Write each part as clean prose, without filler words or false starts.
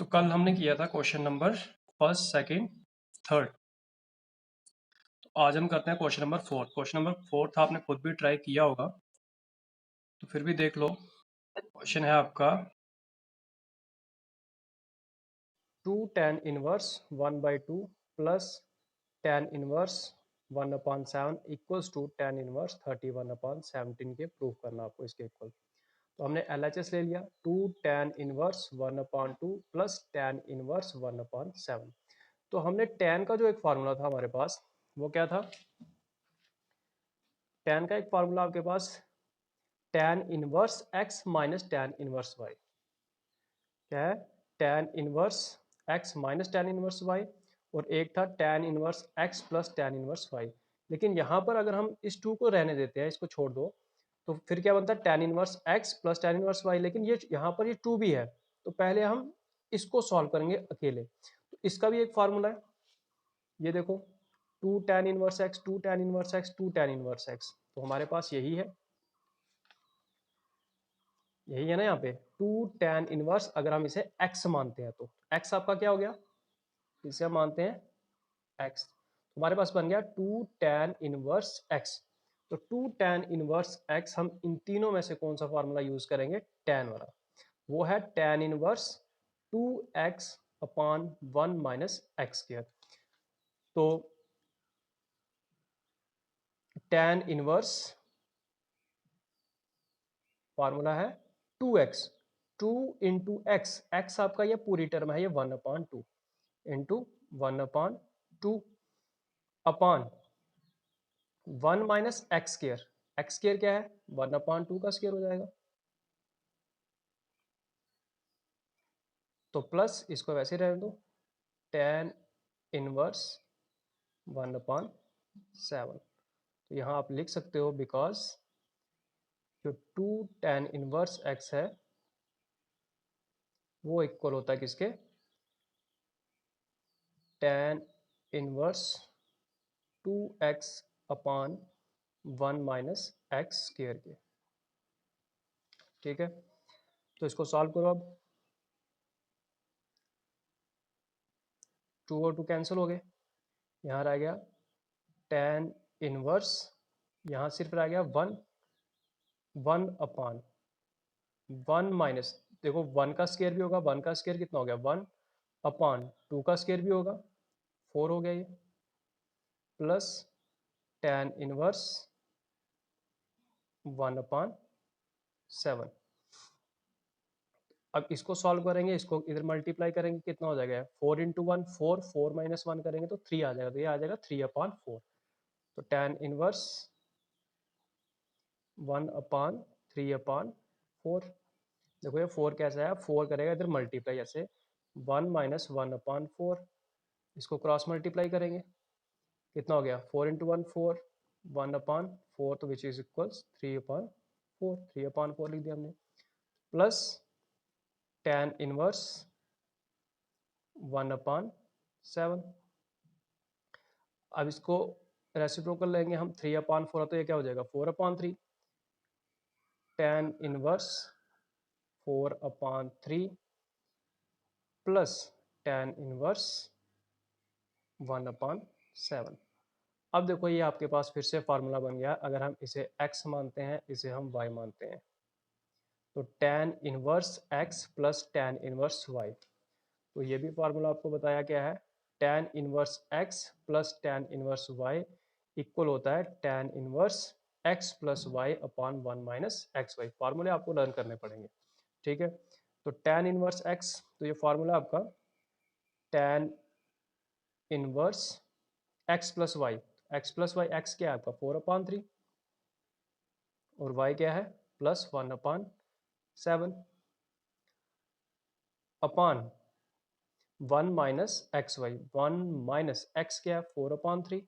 तो कल हमने किया था question number first, second, third. तो आज हम करते हैं question number fourth. Question number fourth आपने खुद भी ट्राई किया होगा, तो फिर भी देख लो। क्वेश्चन है आपका 2 tan inverse 1/2 plus tan inverse 1/7 equals to tan inverse 31/17 के प्रूव करना आपको इसके इक्वल। तो हमने LHS ले लिया 2 tan inverse 1/2 plus tan inverse 1/7। तो हमने tan का जो एक फार्मूला था हमारे पास, वो क्या था? tan का एक फार्मूला आपके पास tan inverse x minus tan inverse y। क्या है? tan inverse x minus tan inverse y, और एक था tan inverse x plus tan inverse y। लेकिन यहाँ पर अगर हम इस 2 को रहने देते हैं, इसको छोड़ दो, तो फिर क्या बनता है? tan inverse x plus tan inverse y। लेकिन ये यहाँ पर ये 2 भी है, तो पहले हम इसको सॉल्व करेंगे अकेले। तो इसका भी एक फार्मूला है, ये देखो 2 tan inverse x 2 tan inverse x 2 tan inverse x। तो हमारे पास यही है ना यहाँ पे 2 tan इनवर्स। अगर हम इसे x मानते हैं तो x आपका क्या हो गया? इसे हम मानते हैं x, हमारे पास बन गया 2 tan इनवर्स x। तो 2 tan इनवर्स x, हम इन तीनों में से कौन सा फार्मूला यूज करेंगे? tan वाला। वो है tan inverse 2x upon 1 minus x square. तो tan इनवर्स फार्मूला है 2x, 2 इंटू एक्स, एक्स आपका ये पूरी टर्म है, ये 1/2 into 1/2 upon 1 minus x square. X square क्या है? 1/2 का स्केयर हो जाएगा। तो प्लस इसको वैसे रहने दो, tan इनवर्स 1/7। तो यहाँ आप लिख सकते हो बिकॉज जो 2 tan इनवर्स x है वो इक्वल होता है किसके? tan inverse 2x upon 1 minus x square के। ठीक है, तो इसको सॉल्व करो। अब 2 और 2 कैंसिल हो गए, यहाँ रह गया tan इनवर्स, यहाँ सिर्फ रह गया 1 अपॉन 1 माइनस, देखो 1 का स्केयर भी होगा, 1 का स्केयर कितना हो गया? 1 अपॉन 2 का स्केयर भी होगा, 4 हो गया ये, प्लस tan इनवर्स 1/7। अब इसको सॉल्व करेंगे, इसको इधर मल्टीप्लाई करेंगे, कितना हो जाएगा? 4 इंटू 1 4, 4 माइनस 1 करेंगे तो 3 आ जाएगा, तो ये आ जाएगा 3/4। तो tan इनवर्स 1/3/4। देखो ये 4 कैसा है? 4 करेगा इधर मल्टीप्लाई ऐसे, 1 माइनस 1/4, इसको क्रॉस मल्टीप्लाई करेंगे, कितना हो गया? 4 इंटू 1 4, 1/4, तो विच इज इक्वल्स 3/4, 3/4 लिख दिया हमने, प्लस tan इनवर्स 1/7। अब इसको रेसिप्रोकल लेंगे हम, 3/4 तो ये क्या हो जाएगा? 4/3। tan inverse 4/3 plus tan inverse 1/7। अब देखो ये आपके पास फिर से फार्मूला बन गया। अगर हम इसे x मानते हैं, इसे हम y मानते हैं, तो tan inverse x plus tan inverse y। तो ये भी फार्मूला आपको बताया क्या है? tan inverse x plus tan inverse y equal होता है tan inverse x plus y upon 1 minus x y. फार्मूले आपको लर्न करने पड़ेंगे, ठीक है? तो tan इनवर्स x, तो ये फार्मूला आपका tan inverse x plus y, x plus y, x क्या है आपका? 4/3, और y क्या है? Plus 1/7 upon 1 minus x y. 1 minus x क्या है? 4/3,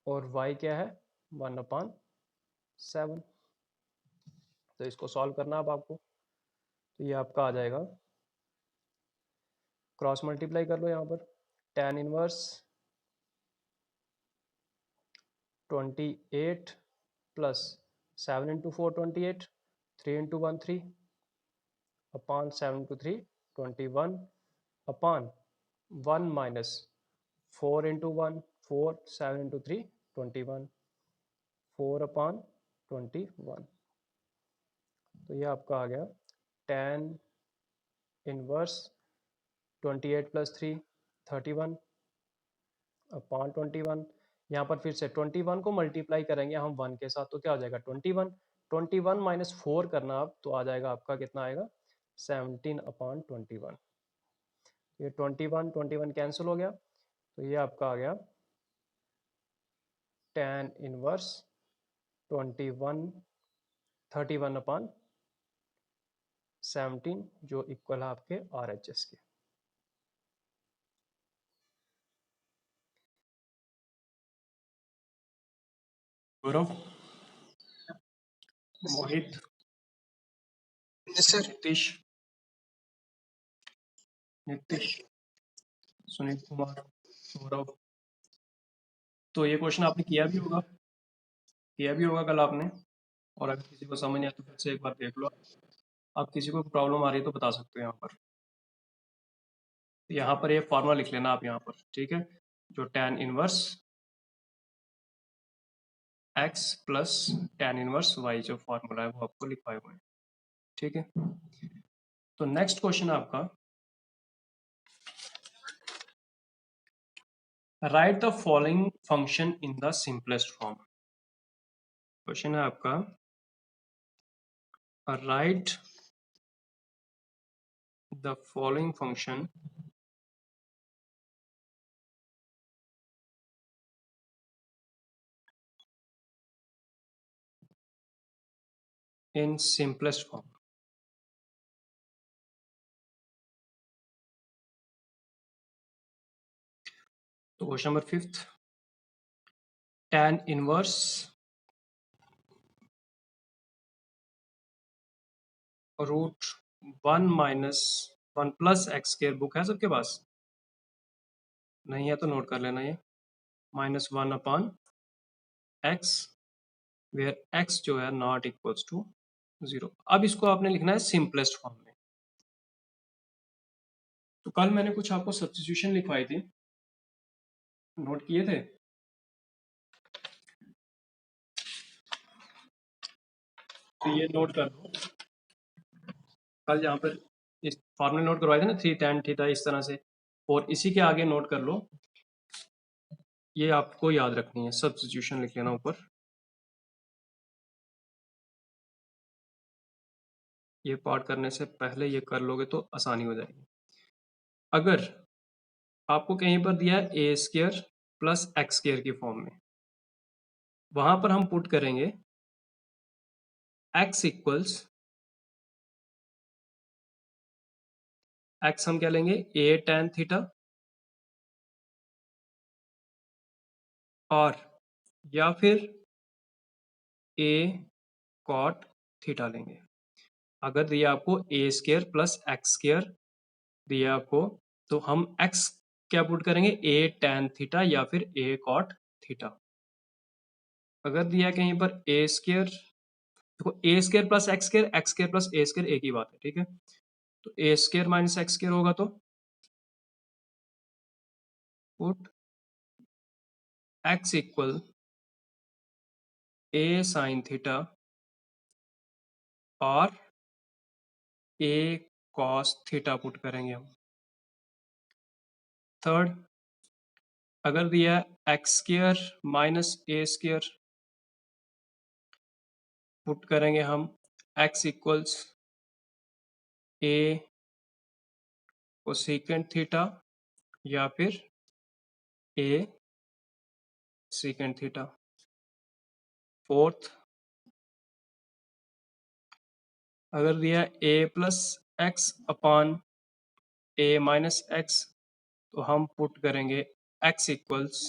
और y क्या है? 1/7। तो इसको सॉल्व करना अब आपको, तो ये आपका आ जाएगा, क्रॉस मल्टीप्लाई कर लो यहाँ पर, tan inverse 28 plus 7 into 4 28, 3 into 1 3, upon 7 into 3 21 upon 1 minus 4 into 1 4 7 into 3 21 4 upon 21। तो ये आपका आ गया tan इनवर्स 28 प्लस 3 31 अपॉन 21। यहाँ पर फिर से 21 को मल्टीप्लाई करेंगे हम 1 के साथ तो क्या हो जाएगा 21 21 माइनस 4 करना आप तो आ जाएगा आपका कितना आएगा 17 अपॉन 21। ये 21 कैंसिल हो गया तो ये आपका आ गया tan इनवर्स 21 31 अपॉन 17 जो इक्वल है आपके RHS के। गौरव, मोहित, नीतीश, सुनील कुमार, सौरभ। तो ये क्वेश्चन आपने किया भी होगा कल आपने, और अगर किसी को समझ नहीं आया तो फिर से एक बार देख लो। आप किसी को प्रॉब्लम आ रही है तो बता सकते हो यहाँ पर। यहाँ पर ये फॉर्मूला लिख लेना आप यहाँ पर, ठीक है, जो tan inverse x plus tan inverse y जो फॉर्मूला है वो आपको लिखवाए हुए हैं, ठीक है। तो नेक्स्ट क्वेश्चन है आपका, write the following function in the simplest form. Question है आपका, write the following function in simplest form। तो question number 5th, tan inverse root 1 minus 1 plus x square book है सबके पास? नहीं है तो नोट कर लेना ये, minus 1 upon x where x जो है नॉट इक्वल्स टू 0। अब इसको आपने लिखना है सिंपलेस्ट फॉर्म में। तो कल मैंने कुछ आपको सब्स्टिट्यूशन लिखवाई थी, नोट किए थे? तो ये नोट कर लो, कल यहाँ पर इस फॉर्मूले नोट करवाए थे ना 3 tan थीटा इस तरह से, और इसी के आगे नोट कर लो, ये आपको याद रखनी है, सब्स्टिट्यूशन लिख लेना ऊपर। ये पार्ट करने से पहले ये कर लोगे तो आसानी हो जाएगी। अगर आपको कहीं पर दिया है ए स्क्वायर प्लस एक्स स्क्वायर की फॉर्म में, वहां पर हम पुट करेंगे x इक्वल्स, x हम क्या लेंगे a tan थीटा, और या फिर a cot थीटा लेंगे। अगर दिया आपको a square plus x square दिया आपको, तो हम x क्या पुट करेंगे a tan थीटा या फिर a cot थीटा। अगर दिया कहीं पर a स्क्वायर, देखो a square plus x square plus a square एक ही बात है, ठीक है। तो a square minus x square होगा तो put x equal a sine theta और a cos थीटा पुट करेंगे हम। थर्ड, अगर दिया एक्स स्क्वायर माइनस ए स्क्वायर, पुट करेंगे हम x equals a cosecant theta या फिर a सेकेंट थीटा। फोर्थ, अगर दिया a plus x upon a minus x, तो हम पुट करेंगे x equals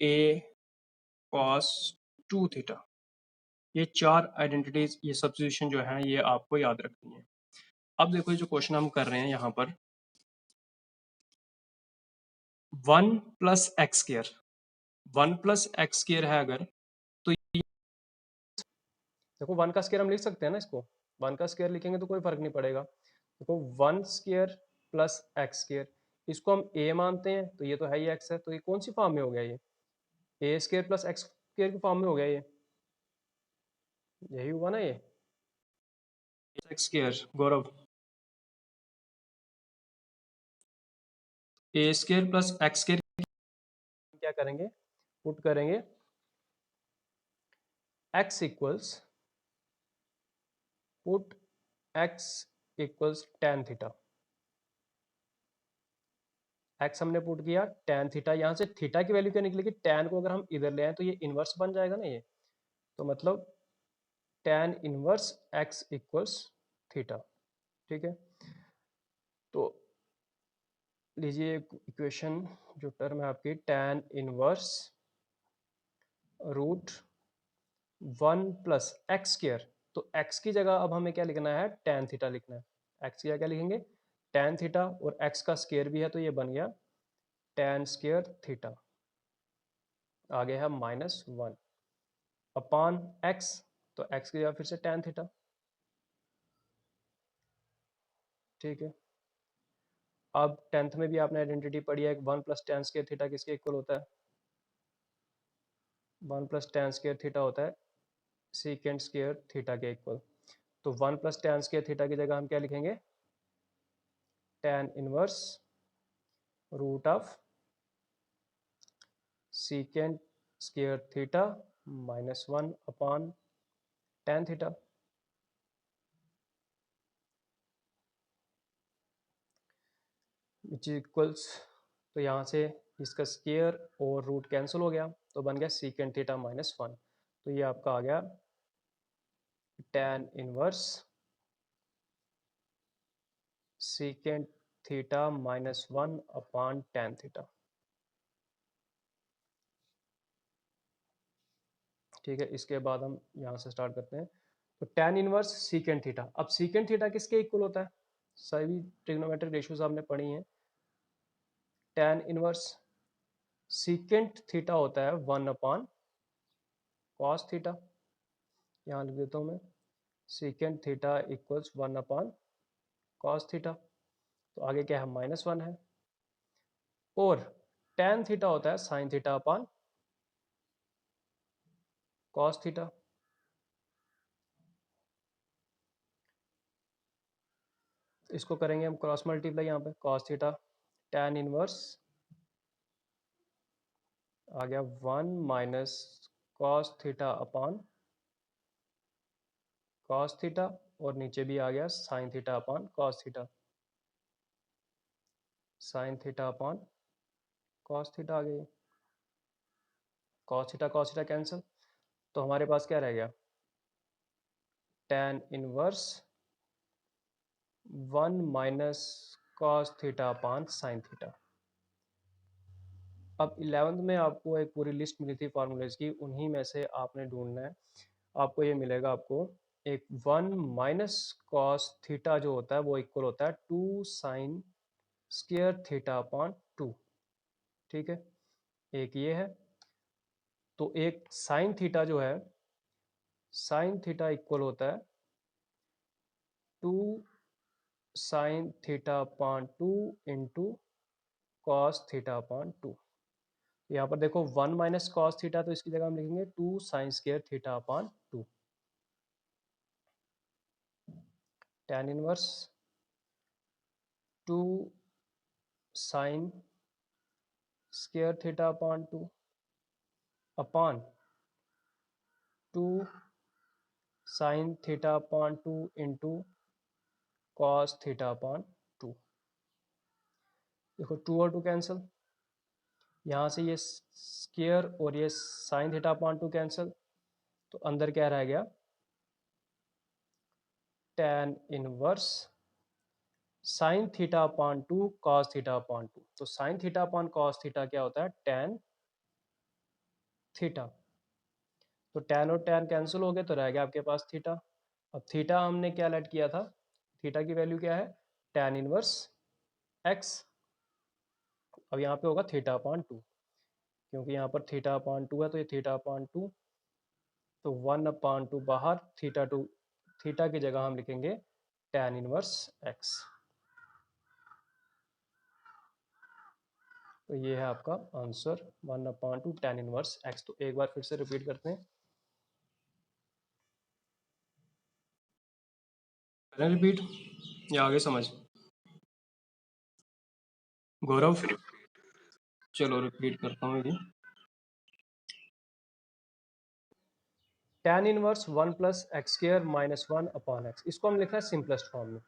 a cos 2 theta. ये चार आइडेंटिटीज, ये सब्स्टिट्यूशन जो है ये आपको याद रखनी है। अब देखो जो क्वेश्चन हम कर रहे हैं यहाँ पर, 1 plus x square, 1 plus x square है अगर, तो देखो 1 का स्क्वायर हम लिख सकते हैं ना इसको, 1 का स्क्वायर लिखेंगे तो कोई फर्क नहीं पड़ेगा। देखो 1 स्क्वायर प्लस एक्स स्क्वायर, इसको हम ए मानते हैं तो ये तो है ही एक्स है, तो ये कौन सी फॉर्म में हो गया, ये ए स्क्वायर प्लस एक्स स्क्वायर की फॉर्म में हो गया, ये यही हुआ ना, ये एक्स स्क्वायर गौरव, ए स्क्वायर प्लस एक्स स्क्वायर क्या करेंगे, पुट करेंगे x equals, put x equals tan theta, x हमने पुट किया tan थीटा, यहाँ से थीटा की वैल्यू क्या निकलेगी, tan को अगर हम इधर ले आए तो ये इनवर्स बन जाएगा ना, ये तो मतलब tan inverse x equals theta. ठीक है, तो लीजिए इक्वेशन जो टर्म है आपकी tan inverse root 1 plus x square, तो x की जगह अब हमें क्या लिखना है, tan थीटा लिखना है, x की जगह क्या लिखेंगे tan थीटा, और x का स्क्वायर भी है तो ये बन गया tan स्क्वायर थीटा, आगे है -1 अपान x, तो x की जगह फिर से tan थीटा। ठीक है, अब 10th में भी आपने आइडेंटिटी पढ़ी है, 1 प्लस tan स्क्वायर थीटा किसके इक्वल होता है, 1 प्लस tan स्क्वायर थीटा होता है सीकेंट स्क्वायर थीटा के इक्वल, तो 1 प्लस tan स्क्वायर थीटा की जगह हम क्या लिखेंगे, tan inverse root of secant square theta -1 upon tan theta, which equals, तो यहाँ से इसका स्क्वायर और रूट कैंसिल हो गया तो बन गया सीकेंट थीटा -1, तो ये आपका आ गया tan inverse secant theta -1 upon tan theta. ठीक है, इसके बाद हम यहाँ से स्टार्ट करते हैं, तो tan इनवर्स सीकेंट थीटा, अब सीकेंट थीटा किसके इक्वल होता है, सभी ट्रिग्नोमेट्रिक रेशियोज आपने पढ़ी हैं, tan इनवर्स सीकेंट थीटा होता है 1 अपान कॉस थीटा, यहाँ लिख देता हूँ मैं, secant theta equals 1 upon cos theta, तो आगे क्या है -1 है, और tan थीटा होता है sine theta upon cos theta, इसको करेंगे हम क्रॉस मल्टीप्लाई, यहाँ पे कॉस थीटा tan इनवर्स आ गया 1 minus cos theta upon cos theta, और नीचे भी आ गया sine theta upon cos theta, sine theta upon cos theta आ गई, कॉस थीटा कैंसिल, तो हमारे पास क्या रह गया, tan inverse 1 minus cos theta अपान साइन थीटा। अब 11th में आपको एक पूरी लिस्ट मिली थी फार्मूलेज की, उन्हीं में से आपने ढूंढना है, आपको ये मिलेगा, आपको एक 1 माइनस कॉस थीटा जो होता है वो इक्वल होता है 2 साइन स्क्वायर थीटा अपॉन 2। ठीक है, एक ये है, तो एक साइन थीटा जो है, साइन थीटा इक्वल होता है 2 sine theta upon 2 into cos theta upon 2। यहाँ पर देखो 1 माइनस कॉस थीटा, तो इसकी जगह हम लिखेंगे 2 sine square theta upon 2, tan inverse 2 sine square theta upon 2 upon 2 sine theta upon 2 into cos theta upon 2। देखो 2 और 2 कैंसिल, यहाँ से ये स्क्वायर और ये साइन थीटा अपॉन 2 कैंसिल, तो अंदर क्या रह गया, tan inverse sine theta upon 2 cos theta upon 2, तो sine theta upon cos theta क्या होता है, tan थीटा, तो tan और tan कैंसिल हो गए तो रह गया आपके पास थीटा। अब थीटा हमने क्या लेट किया था, थीटा की वैल्यू क्या है, tan इनवर्स x, अब यहाँ पे होगा थीटा अपॉन 2, क्योंकि यहाँ पर थीटा अपॉन 2 है तो ये थीटा अपॉन 2, तो 1 अपॉन 2 बाहर, थीटा थीटा की जगह हम लिखेंगे tan इनवर्स x। तो ये है आपका आंसर 1/2 tan इनवर्स x। तो एक बार फिर से रिपीट करते हैं, रिपीट या आगे समझ। गौरव चलो रिपीट करता हूँ ये। tan inverse 1 plus x square minus 1 upon x, इसको हम लिखना है सिंपलेस्ट फॉर्म में।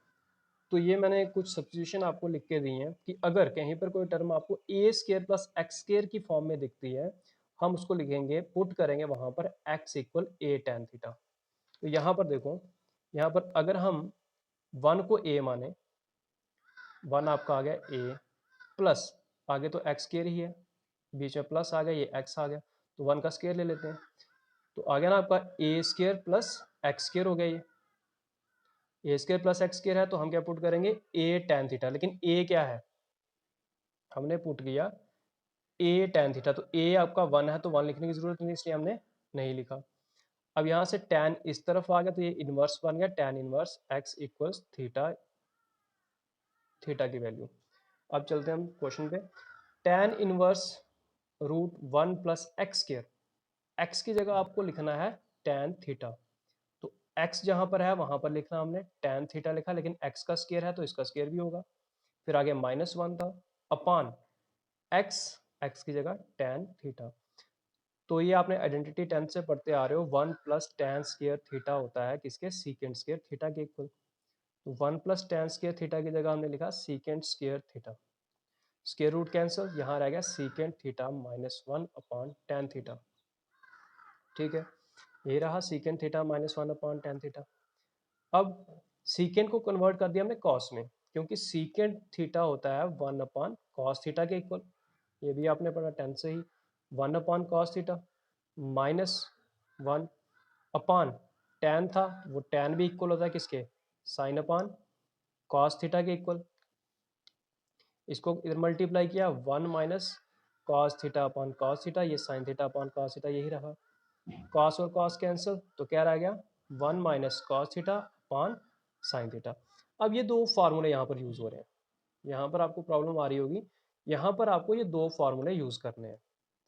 तो ये मैंने कुछ सब्स्टिट्यूशन आपको लिख के दी हैं कि अगर कहीं पर कोई टर्म आपको ए स्क्र प्लस एक्स स्क्र की फॉर्म में दिखती है, हम उसको लिखेंगे, पुट करेंगे वहां पर x इक्वल ए tan थीटा। तो यहाँ पर देखो, यहाँ पर अगर हम 1 को a माने, 1 आपका आ गया a प्लस आगे तो एक्स स्क्र ही है, बीच में प्लस आ गया, ये x आ गया, तो 1 का स्क्र ले लेते हैं। तो आ गया ना आपका ए स्क्र प्लस एक्स स्क्र हो गया, ये ए स्क्र प्लस एक्स स्क्र है, तो हम क्या पुट करेंगे ए tan थीटा। लेकिन ए क्या है, हमने पुट किया ए tan थीटा, तो ए आपका 1 है तो 1 लिखने की जरूरत नहीं, इसलिए हमने नहीं लिखा। अब यहाँ से tan इस तरफ आ गया तो ये इनवर्स बन गया, tan inverse x equals theta, theta की वैल्यू। अब चलते हैं हम क्वेश्चन पे। tan inverse root 1 plus x square, x की जगह आपको लिखना है tan थीटा। तो x जहां पर है वहां पर लिखना हमने tan थीटा लिखा, लेकिन x का स्क्वायर है तो इसका स्क्वायर भी होगा। फिर आगे -1 था अपान x, x की जगह tan थीटा। तो ये आपने आइडेंटिटी 10th से पढ़ते आ रहे हो, 1 प्लस tan स्क्वायर थीटा होता है किसके, सीकेंट स्क्वायर थीटा के इक्वल। तो 1 प्लस tan स्क्वायर थीटा की जगह हमने लिखा secant square theta, square root cancel, यहाँ रह गया secant theta -1 upon tan theta. ठीक है, ये रहा secant theta -1 upon tan theta. अब सीकेंट को कन्वर्ट कर दिया हमने कॉस में, क्योंकि सीकेंट थीटा होता है 1 अपान कॉस थीटा के इक्वल, ये भी आपने पढ़ा 10 से ही। 1 upon cos theta -1 upon tan था, वो tan भी इक्वल होता है किसके, साइन अपान कॉस थीटा के इक्वल। इसको इधर मल्टीप्लाई किया, 1 minus cos theta upon cos theta, ये sine theta upon cos theta, यही रहा। कॉस और कॉस कैंसिल, तो क्या रह गया 1 माइनस कॉस थीटा अपान साइन थीटा। अब ये दो फार्मूले यहाँ पर यूज हो रहे हैं, यहाँ पर आपको प्रॉब्लम आ रही होगी, यहाँ पर आपको ये दो फार्मूले यूज करने हैं,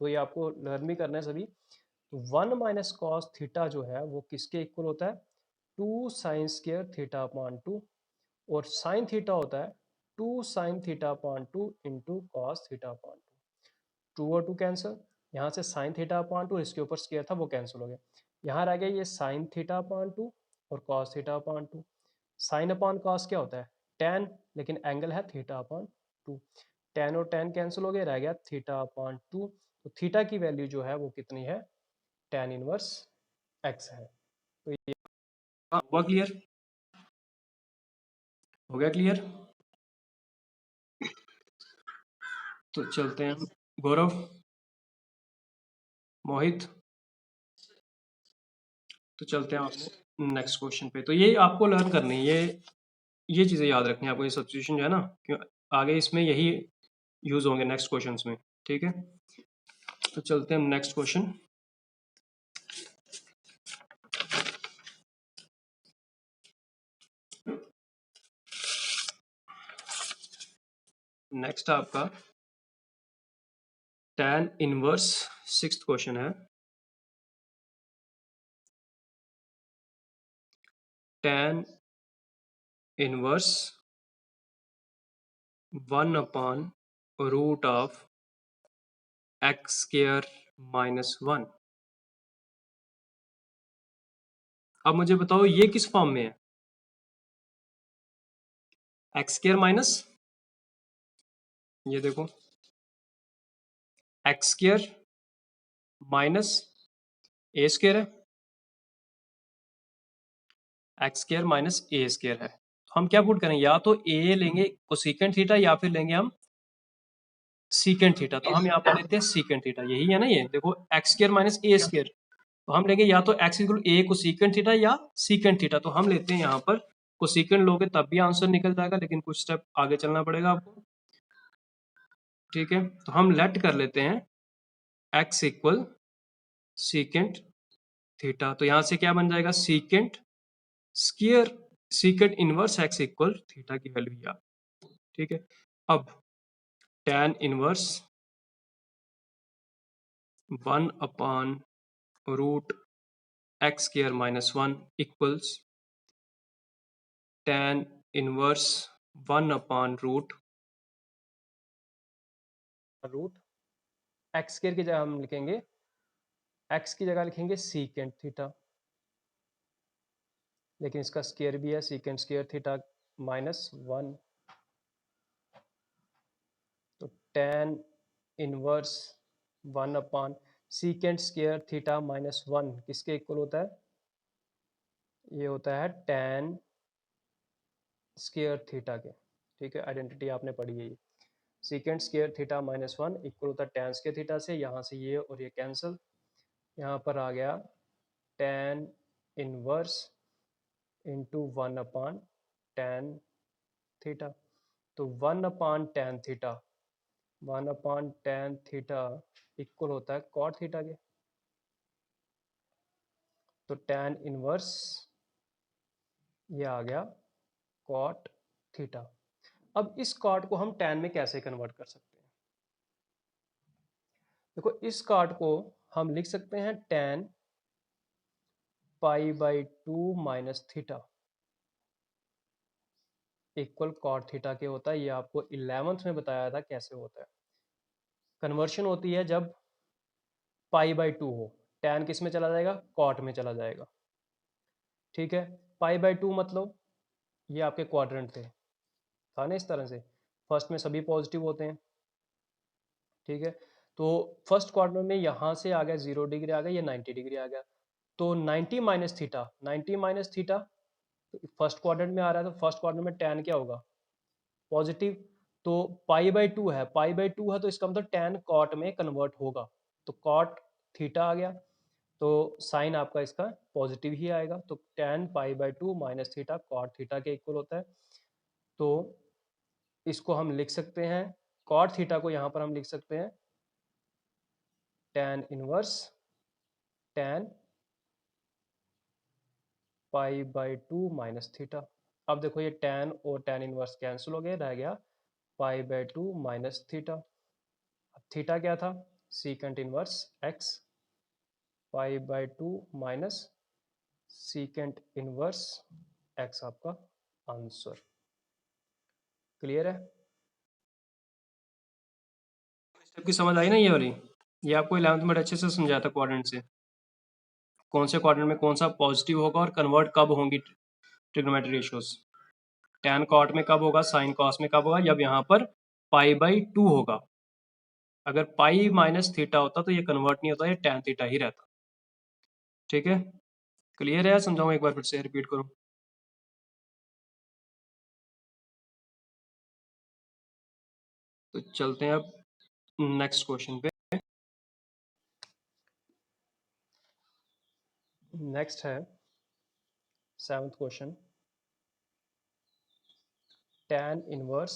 तो ये आपको लर्न भी करना है सभी। तो 1 माइनस कॉस थीटा जो है वो किसके इक्वल होता है, 2 साइन स्क्वायर थीटा अपॉन 2, और साइन थीटा होता है 2 sine theta upon 2 into cos theta upon 2 और 2 कैंसिल, यहाँ से साइन थीटा अपॉन 2, इसके ऊपर स्क्वायर था वो कैंसिल हो गया, यहाँ रह गया ये साइन थीटा अपॉन 2 और cos theta upon 2। Sine upon cos क्या होता है, tan, लेकिन एंगल है थीटा अपॉन 2, tan और tan कैंसिल हो गए, रह गया थीटा अपॉन 2। तो थीटा की वैल्यू जो है वो कितनी है, tan इनवर्स x है। तो ये हुआ क्लियर, हो गया क्लियर। तो चलते हैं हम, गौरव, मोहित, तो चलते हैं आपने नेक्स्ट क्वेश्चन पे। तो ये आपको लर्न करनी है, ये चीज़ें याद रखनी है आपको, ये सब्स्टिट्यूशन जो है ना, क्यों आगे इसमें यही यूज होंगे नेक्स्ट क्वेश्चंस में। ठीक है, तो चलते हैं हम नेक्स्ट क्वेश्चन। नेक्स्ट आपका tan इनवर्स, 6th क्वेश्चन है, tan inverse 1 upon root of x square -1। अब मुझे बताओ ये किस फॉर्म में है, एक्स स्क्वायर माइनस, ये देखो एक्स स्क्वायर माइनस ए स्क्वायर है, एक्स स्क्वायर माइनस ए स्क्वायर है। तो हम क्या पुट करेंगे, या तो ए लेंगे कोसेकेंट थीटा, या फिर लेंगे हम सीकेंट थीटा। तो हम यहाँ पर लेते हैं सीकेंट थीटा, यही है ना, ये देखो एक्स स्क्वायर माइनस ए स्क्वायर, तो हम लेंगे या तो एक्स इक्वल ए कोसेकेंट थीटा या सीकेंट थीटा। तो हम लेते हैं यहाँ पर कोसेकेंट लोगे तब भी आंसर निकल जाएगा, लेकिन कुछ स्टेप आगे चलना पड़ेगा आपको। ठीक है, तो हम लेट कर लेते हैं एक्स इक्वल सीकेंट थीटा, तो यहाँ से क्या बन जाएगा secant square secant inverse x equal theta की वैल्यू या, ठीक है। अब tan inverse 1/√x² - 1 equals tan inverse 1/√x² की जगह हम लिखेंगे, x की जगह लिखेंगे सीकेंट थीटा, लेकिन इसका स्क्वायर भी है, सीकेंट स्क्वायर थीटा -1, तो tan inverse 1/ secant square theta -1 किसके इक्वल होता है? ये होता है tan स्क्वायर थीटा के, ठीक है। आइडेंटिटी आपने पढ़ी है ये। सीकेंट स्क्वायर थीटा -1 इक्वल होता है tan स्क्वायर थीटा से, यहाँ से ये और ये कैंसिल, यहाँ पर आ गया tan inverse into 1/tan theta, तो 1/tan theta 1/tan theta equal होता है cot थीटा के, तो tan इनवर्स ये आ गया cot थीटा। अब इस cot को हम tan में कैसे कन्वर्ट कर सकते हैं? देखो, इस cot को हम लिख सकते हैं tan π/2 minus theta equal cot theta के होता है। ये आपको 11th में बताया था कैसे होता है। कन्वर्शन होती है जब π/2 हो, tan किस में चला जाएगा? cot में चला जाएगा, ठीक है। π/2 मतलब ये आपके क्वाड्रेंट थे, था ना इस तरह से, फर्स्ट में सभी पॉजिटिव होते हैं, ठीक है। तो फर्स्ट क्वाड्रेंट में यहाँ से आ गया 0 डिग्री आ गया, ये 90 डिग्री आ गया, तो 90 minus theta, 90 minus theta first quadrant में आ रहा है, तो फर्स्ट क्वाड्रेंट में tan क्या होगा? पॉजिटिव। तो π/2 है, π/2 है तो इसका मतलब tan cot में कन्वर्ट होगा, तो cot थीटा आ गया, तो साइन आपका इसका पॉजिटिव ही आएगा, तो tan π/2 minus theta cot theta के इक्वल होता है। तो इसको हम लिख सकते हैं, cot थीटा को यहाँ पर हम लिख सकते हैं tan inverse tan π/2 minus theta. अब देखो ये tan और tan इनवर्स कैंसिल हो गए, रह गया π/2 माइनस थीटा। अब थीटा क्या था? Secant inverse x, π/2 minus secant inverse x आपका आंसर। क्लियर है? स्टेप की समझ आई ना ये वाली? ये आपको 11th में अच्छे से समझाया था क्वाड्रेंट से, कौन से क्वाड्रेंट में कौन सा पॉजिटिव होगा और कन्वर्ट कब होंगी ट्रिग्नोमेट्री रेशियोज। tan cot में कब होगा, sin cos में कब होगा, जब यहाँ पर π/2 होगा। अगर पाई माइनस थीटा होता तो ये कन्वर्ट नहीं होता, ये tan थीटा ही रहता, ठीक है। क्लियर है? समझाऊँ एक बार फिर से, रिपीट करूँ? तो चलते हैं अब नेक्स्ट क्वेश्चन पे। नेक्स्ट है 7th question, tan inverse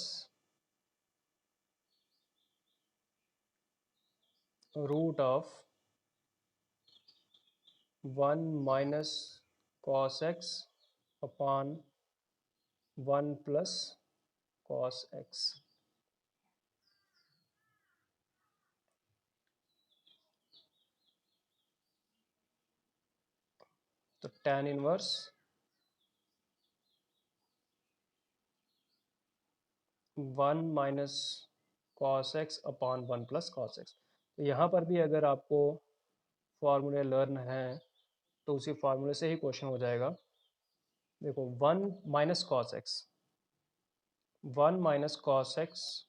root of 1 minus cos x upon 1 plus cos x। तो tan inverse 1 minus cos x upon 1 plus cos x। तो यहाँ पर भी अगर आपको फॉर्मूले लर्न है तो उसी फार्मूले से ही क्वेश्चन हो जाएगा। देखो 1 minus cos x, 1 minus cos x